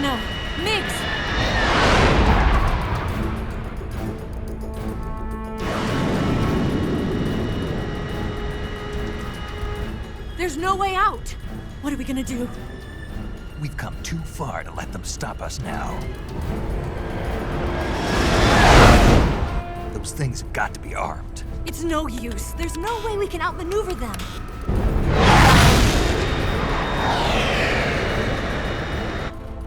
no. Miggs! There's no way out! What are we gonna do? We've come too far to let them stop us now. Those things have got to be armed. It's no use. There's no way we can outmaneuver them.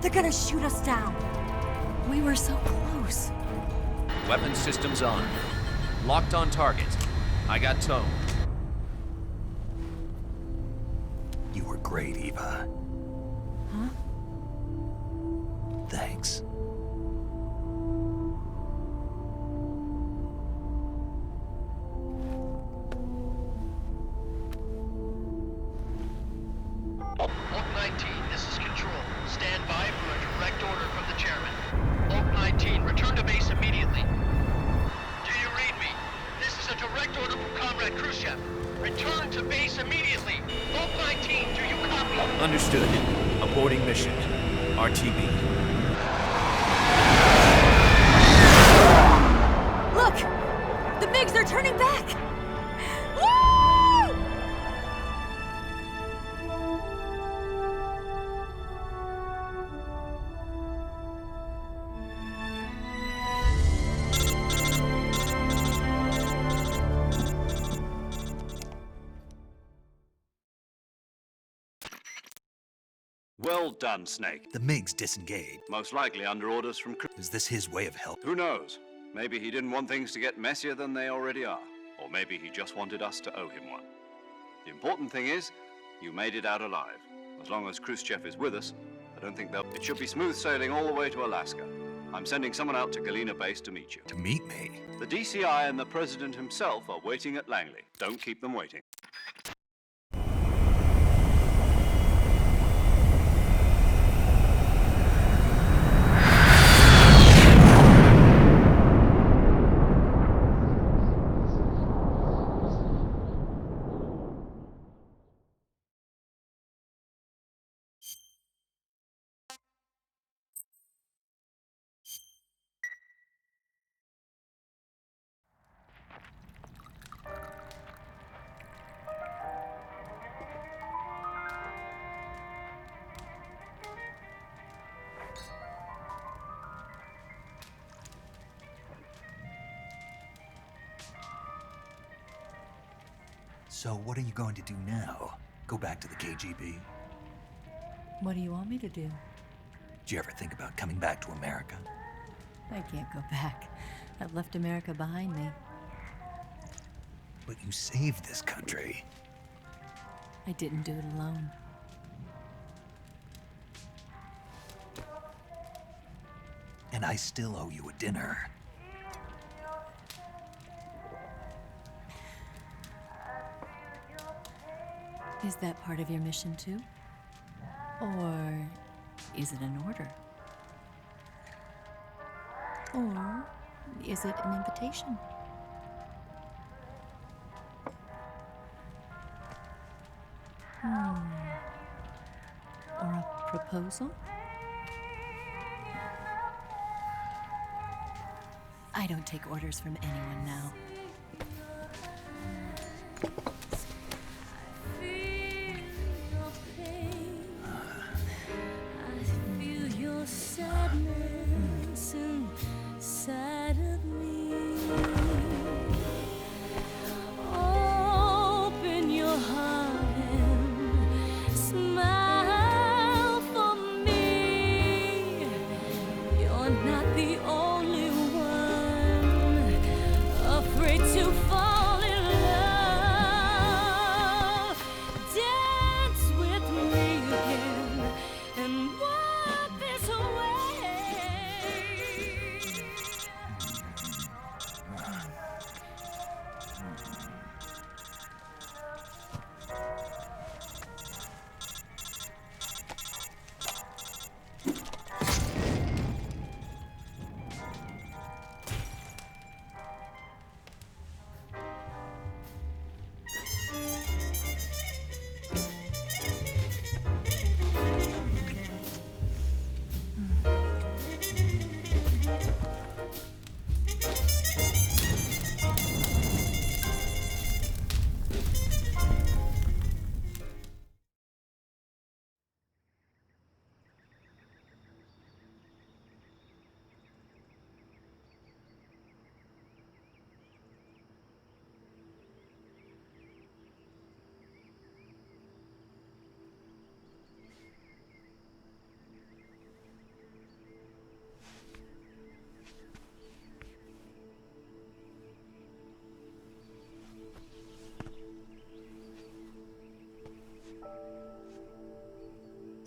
They're gonna shoot us down. We were so close. Weapons systems on. Locked on target. I got tone. You were great, Eva. Huh? Thanks. Oak 19, this is Control. Stand by for a direct order from the chairman. Oak 19, return to base immediately. Do you read me? This is a direct order from Comrade Khrushchev. Return to base immediately. Oak 19, do you copy? Understood. Aborting mission. RTB. Look! The MiGs are turning back! Woo! Well done, Snake. The MiGs disengaged. Most likely under orders from Is this his way of help? Who knows? Maybe he didn't want things to get messier than they already are. Or maybe he just wanted us to owe him one. The important thing is, you made it out alive. As long as Khrushchev is with us, I don't think they'll... It should be smooth sailing all the way to Alaska. I'm sending someone out to Galena Base to meet you. To meet me? The DCI and the President himself are waiting at Langley. Don't keep them waiting. So what are you going to do now? Go back to the KGB? What do you want me to do? Did you ever think about coming back to America? I can't go back. I've left America behind me. But you saved this country. I didn't do it alone. And I still owe you a dinner. Is that part of your mission too? Or is it an order? Or is it an invitation? Or a proposal? I don't take orders from anyone now. Not the only one afraid.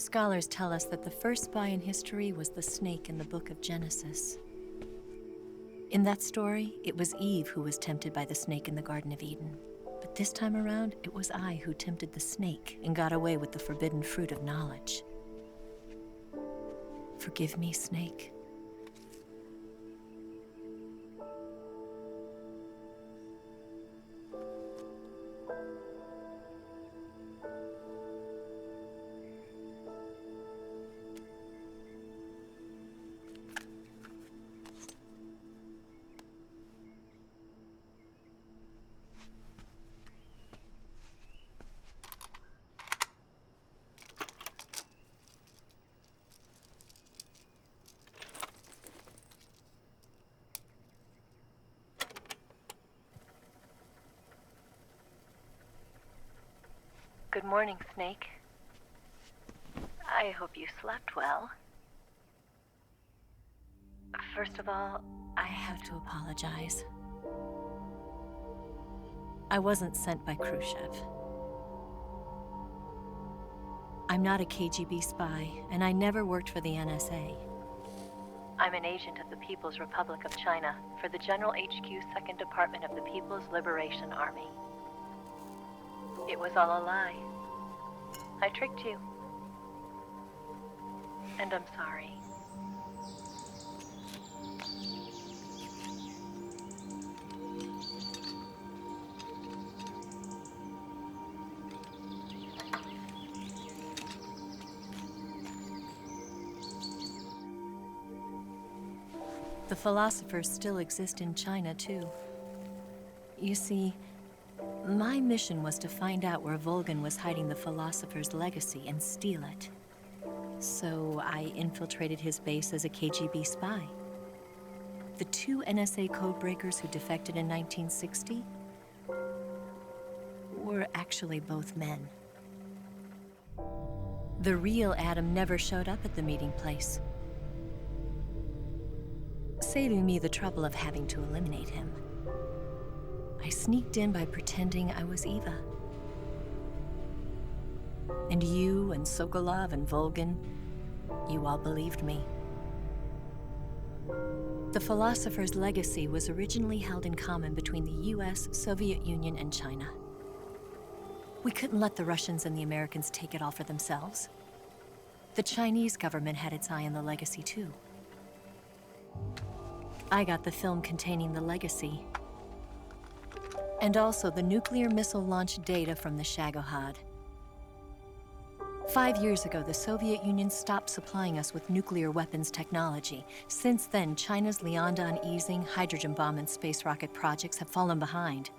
Scholars tell us that the first spy in history was the snake in the book of Genesis. In that story, it was Eve who was tempted by the snake in the Garden of Eden. But this time around, it was I who tempted the snake and got away with the forbidden fruit of knowledge. Forgive me, Snake. Good morning, Snake. I hope you slept well. First of all, I have to apologize. I wasn't sent by Khrushchev. I'm not a KGB spy, and I never worked for the NSA. I'm an agent of the People's Republic of China for the General HQ 2nd Department of the People's Liberation Army. It was all a lie. I tricked you. And I'm sorry. The philosophers still exist in China, too. You see, my mission was to find out where Volgin was hiding the philosopher's legacy and steal it. So I infiltrated his base as a KGB spy. The 2 NSA codebreakers who defected in 1960 were actually both men. The real Adam never showed up at the meeting place, saving me the trouble of having to eliminate him. I sneaked in by pretending I was Eva. And you and Sokolov and Volgin, you all believed me. The philosopher's legacy was originally held in common between the US, Soviet Union, and China. We couldn't let the Russians and the Americans take it all for themselves. The Chinese government had its eye on the legacy, too. I got the film containing the legacy, and also the nuclear missile launch data from the Shagohod. 5 years ago, the Soviet Union stopped supplying us with nuclear weapons technology. Since then, China's Liaodong easing, hydrogen bomb, and space rocket projects have fallen behind.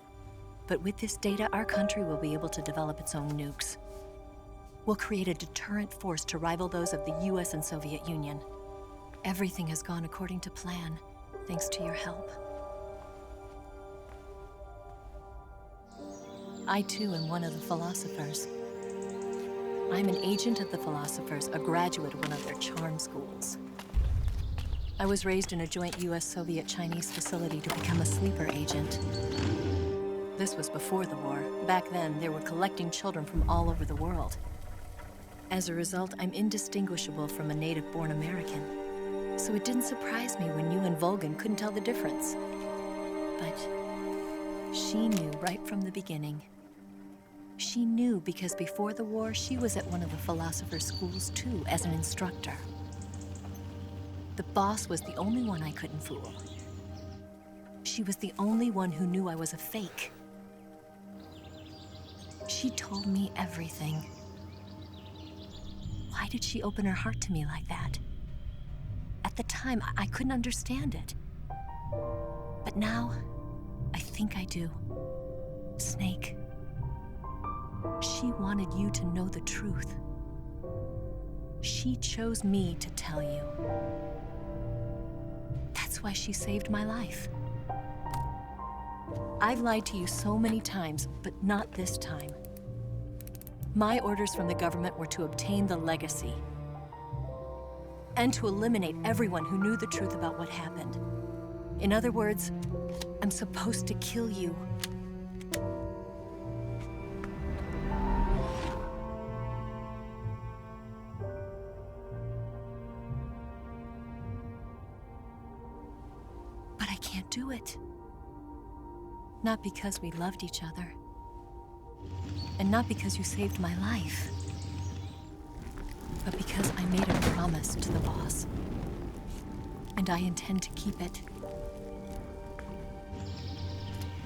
But with this data, our country will be able to develop its own nukes. We'll create a deterrent force to rival those of the US and Soviet Union. Everything has gone according to plan, thanks to your help. I, too, am one of the philosophers. I'm an agent of the philosophers, a graduate of one of their charm schools. I was raised in a joint US-Soviet-Chinese facility to become a sleeper agent. This was before the war. Back then, they were collecting children from all over the world. As a result, I'm indistinguishable from a native-born American. So it didn't surprise me when you and Volgin couldn't tell the difference. But she knew right from the beginning. She knew because before the war, she was at one of the philosopher's schools too, as an instructor. The boss was the only one I couldn't fool. She was the only one who knew I was a fake. She told me everything. Why did she open her heart to me like that? At the time, I couldn't understand it. But now, I think I do. Snake. She wanted you to know the truth. She chose me to tell you. That's why she saved my life. I've lied to you so many times, but not this time. My orders from the government were to obtain the legacy and to eliminate everyone who knew the truth about what happened. In other words, I'm supposed to kill you. can't do it. Not because we loved each other. And not because you saved my life. But because I made a promise to the boss. And I intend to keep it.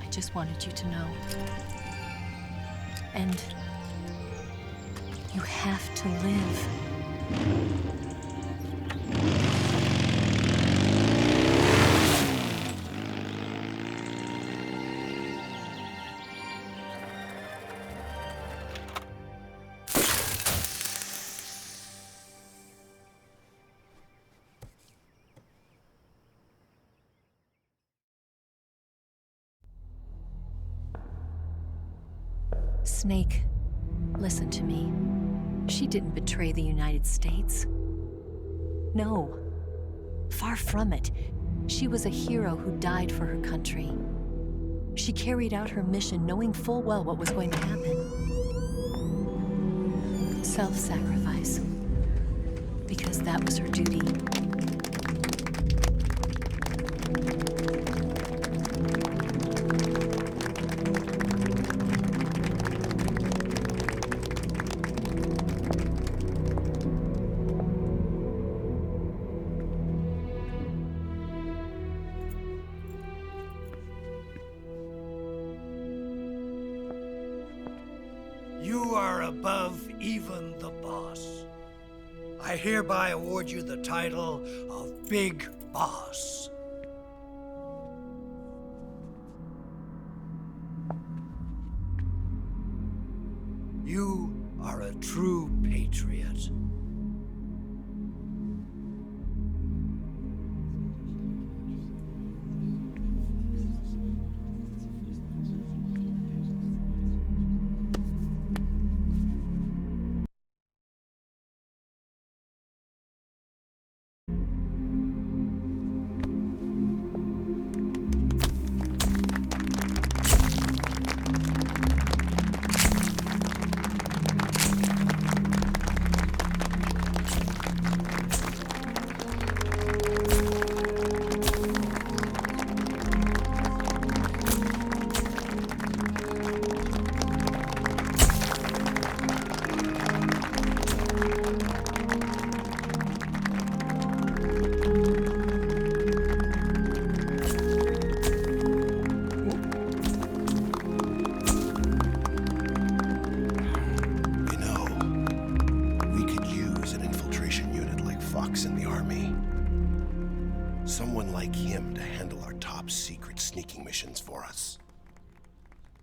I just wanted you to know. And you have to live. Snake, listen to me. She didn't betray the United States. No. Far from it. She was a hero who died for her country. She carried out her mission knowing full well what was going to happen. Self-sacrifice. Because that was her duty. You are above even the boss. I hereby award you the title of Big Boss. You are a true patriot. In the Army. Someone like him to handle our top secret sneaking missions for us.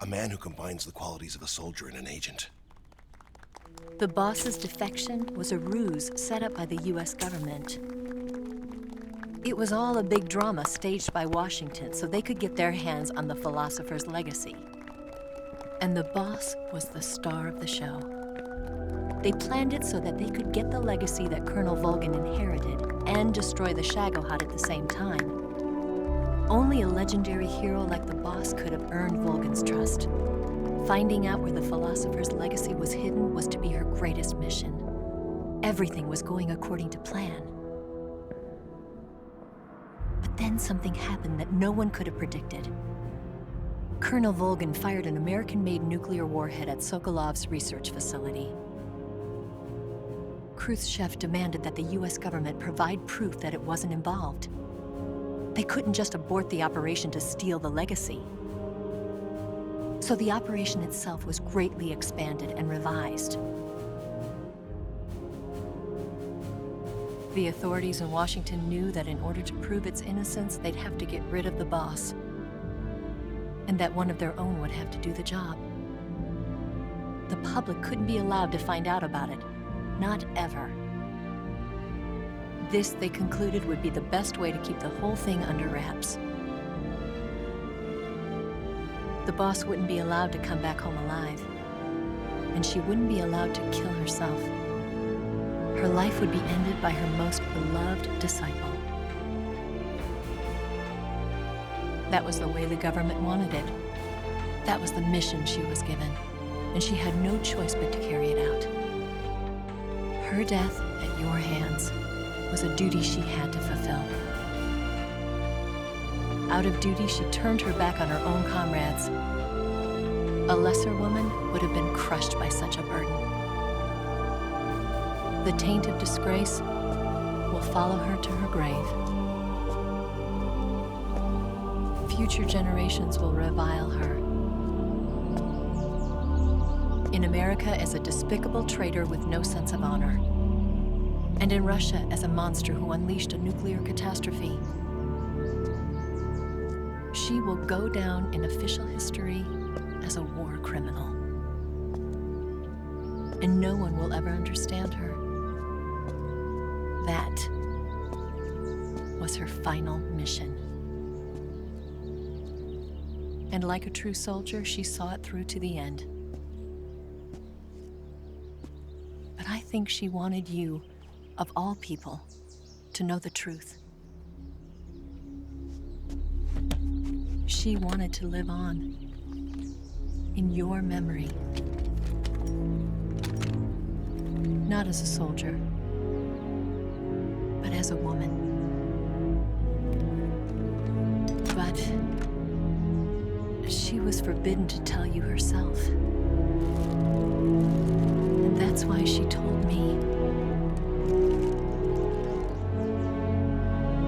A man who combines the qualities of a soldier and an agent. The boss's defection was a ruse set up by the US government. It was all a big drama staged by Washington so they could get their hands on the philosopher's legacy. And the boss was the star of the show. They planned it so that they could get the legacy that Colonel Volgin inherited and destroy the Shagohod at the same time. Only a legendary hero like the boss could have earned Volgin's trust. Finding out where the philosopher's legacy was hidden was to be her greatest mission. Everything was going according to plan. But then something happened that no one could have predicted. Colonel Volgin fired an American-made nuclear warhead at Sokolov's research facility. Khrushchev demanded that the US government provide proof that it wasn't involved. They couldn't just abort the operation to steal the legacy. So the operation itself was greatly expanded and revised. The authorities in Washington knew that in order to prove its innocence, they'd have to get rid of the boss. And that one of their own would have to do the job. The public couldn't be allowed to find out about it. Not ever. This, they concluded, would be the best way to keep the whole thing under wraps. The boss wouldn't be allowed to come back home alive. And she wouldn't be allowed to kill herself. Her life would be ended by her most beloved disciple. That was the way the government wanted it. That was the mission she was given. And she had no choice but to carry it out. Her death at your hands was a duty she had to fulfill. Out of duty, she turned her back on her own comrades. A lesser woman would have been crushed by such a burden. The taint of disgrace will follow her to her grave. Future generations will revile her. In America as a despicable traitor with no sense of honor. And in Russia as a monster who unleashed a nuclear catastrophe. She will go down in official history as a war criminal. And no one will ever understand her. That was her final mission. And like a true soldier, she saw it through to the end. But I think she wanted you, of all people, to know the truth. She wanted to live on in your memory. Not as a soldier, but as a woman. But she was forbidden to tell you herself. And that's why she told me.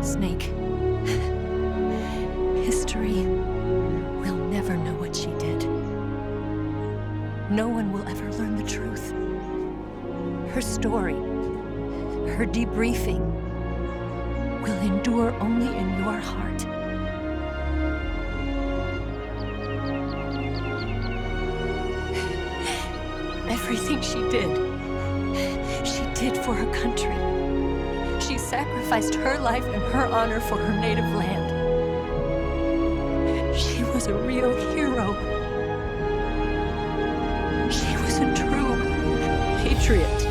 Snake, history will never know what she did. No one will ever learn the truth. Her story, her debriefing, will endure only in your heart. Everything she did for her country. She sacrificed her life and her honor for her native land. She was a real hero. She was a true patriot.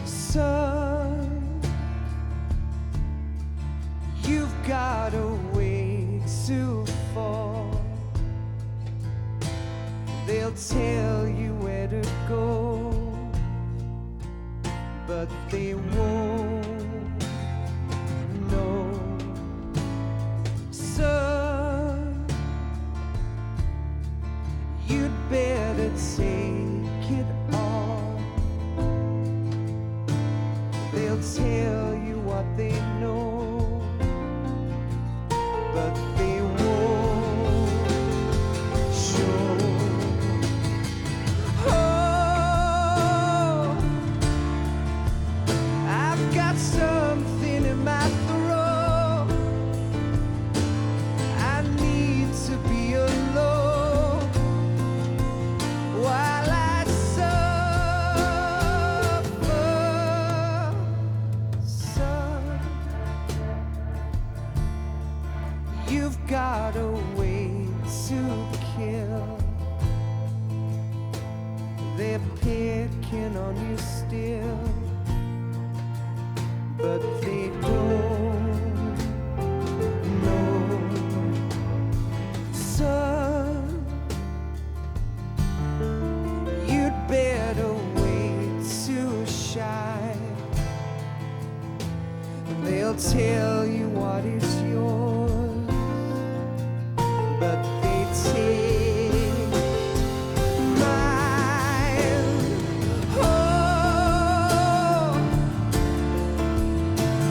Son, you've got a way to fall. They'll tell you where to go, but they won't know. Son, you'd better take it all. They'll tell you what they know, but they won't show. Oh, I've got something in my throat. I need to be alone. Why shy. They'll tell you what is yours, but they take mine. Oh,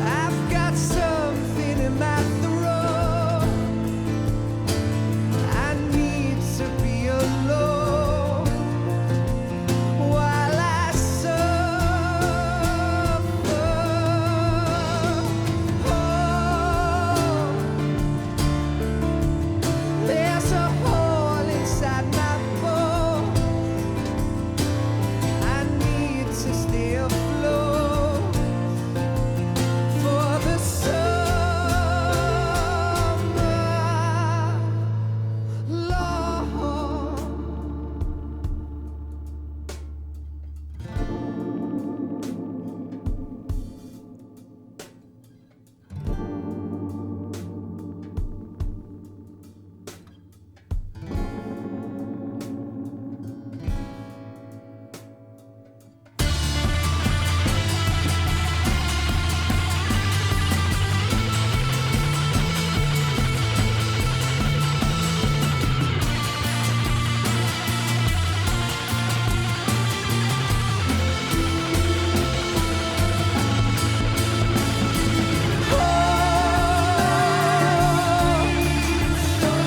I've got something in my throat. I need to be alone while I suffer. Oh, there's a hole inside my bones. I need to stay afloat for the summer, Lord.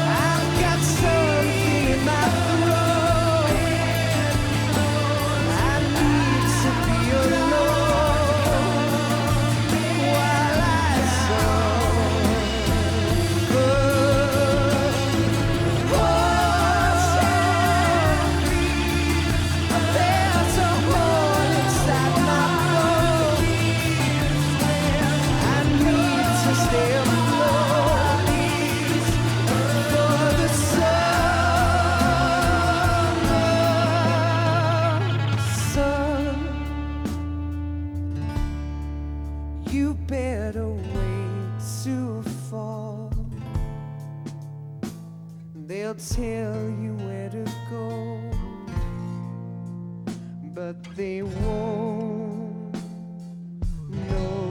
I've got something in my throat. I need to be alone while I suffer. There's a hole inside my bones. I need to stay afloat for the summer sun. You better wait to fall. They'll tell you where to go, but they won't know.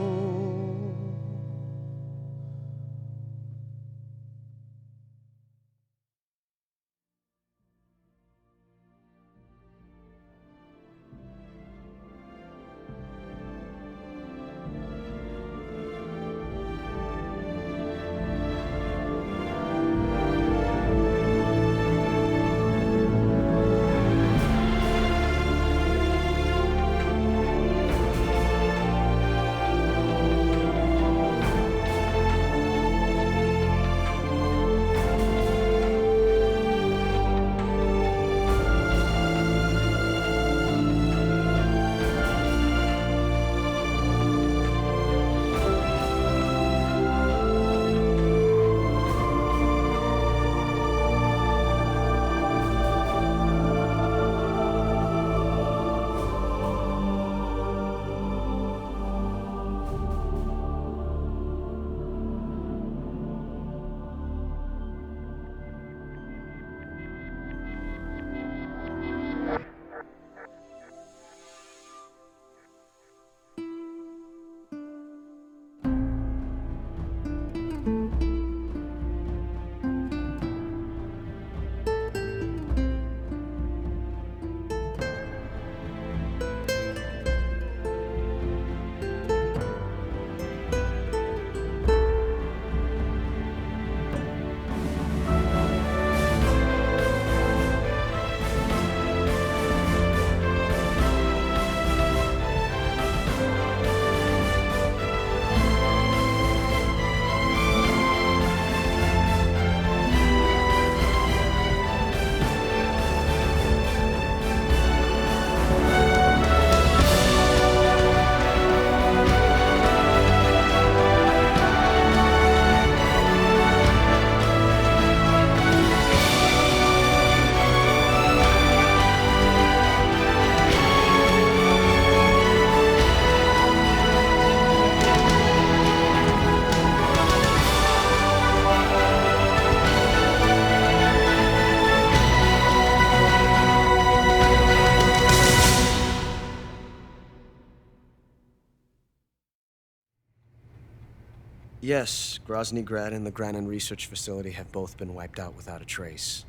Yes, Grozny Grad and the Granin Research Facility have both been wiped out without a trace.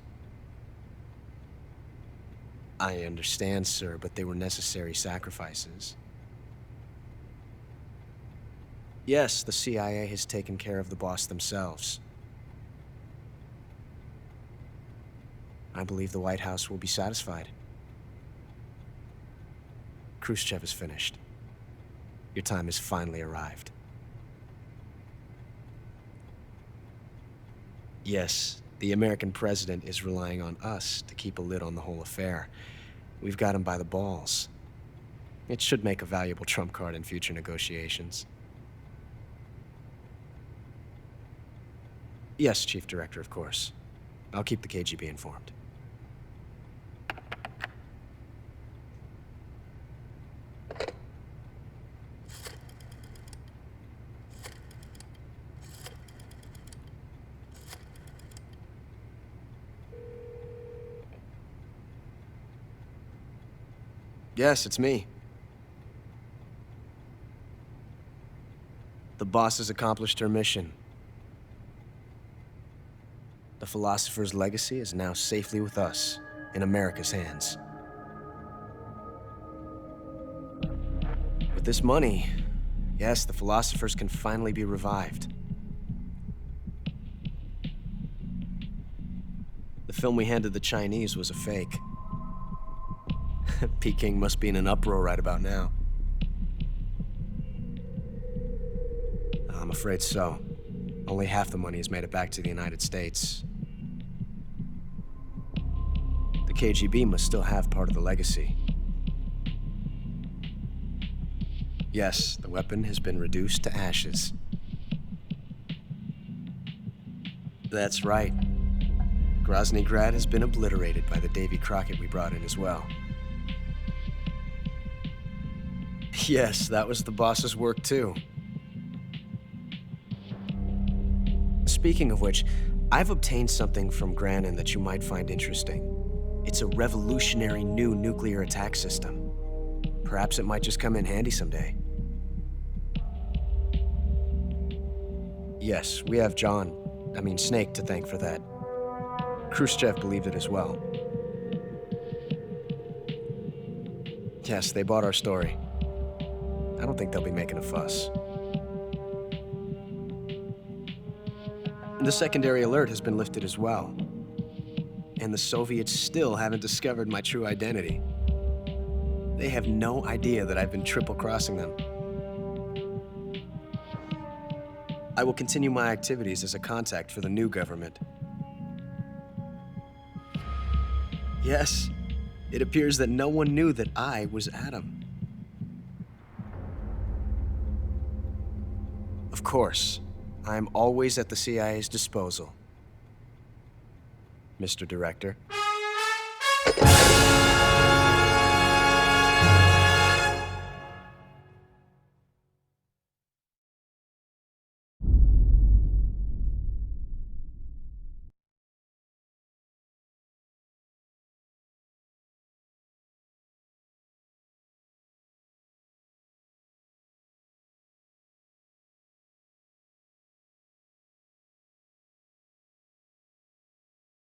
I understand, sir, but they were necessary sacrifices. Yes, the CIA has taken care of the boss themselves. I believe the White House will be satisfied. Khrushchev is finished. Your time has finally arrived. Yes, the American president is relying on us to keep a lid on the whole affair. We've got him by the balls. It should make a valuable trump card in future negotiations. Yes, Chief Director, of course. I'll keep the KGB informed. Yes, it's me. The boss has accomplished her mission. The philosopher's legacy is now safely with us, in America's hands. With this money, yes, the philosophers can finally be revived. The film we handed the Chinese was a fake. Peking must be in an uproar right about now. I'm afraid so. Only half the money has made it back to the United States. The KGB must still have part of the legacy. Yes, the weapon has been reduced to ashes. That's right. Grozny Grad has been obliterated by the Davy Crockett we brought in as well. Yes, that was the boss's work too. Speaking of which, I've obtained something from Granin that you might find interesting. It's a revolutionary new nuclear attack system. Perhaps it might just come in handy someday. Yes, we have Snake to thank for that. Khrushchev believed it as well. Yes, they bought our story. I don't think they'll be making a fuss. The secondary alert has been lifted as well. And the Soviets still haven't discovered my true identity. They have no idea that I've been triple-crossing them. I will continue my activities as a contact for the new government. Yes, it appears that no one knew that I was Adam. Of course, I'm always at the CIA's disposal, Mr. Director.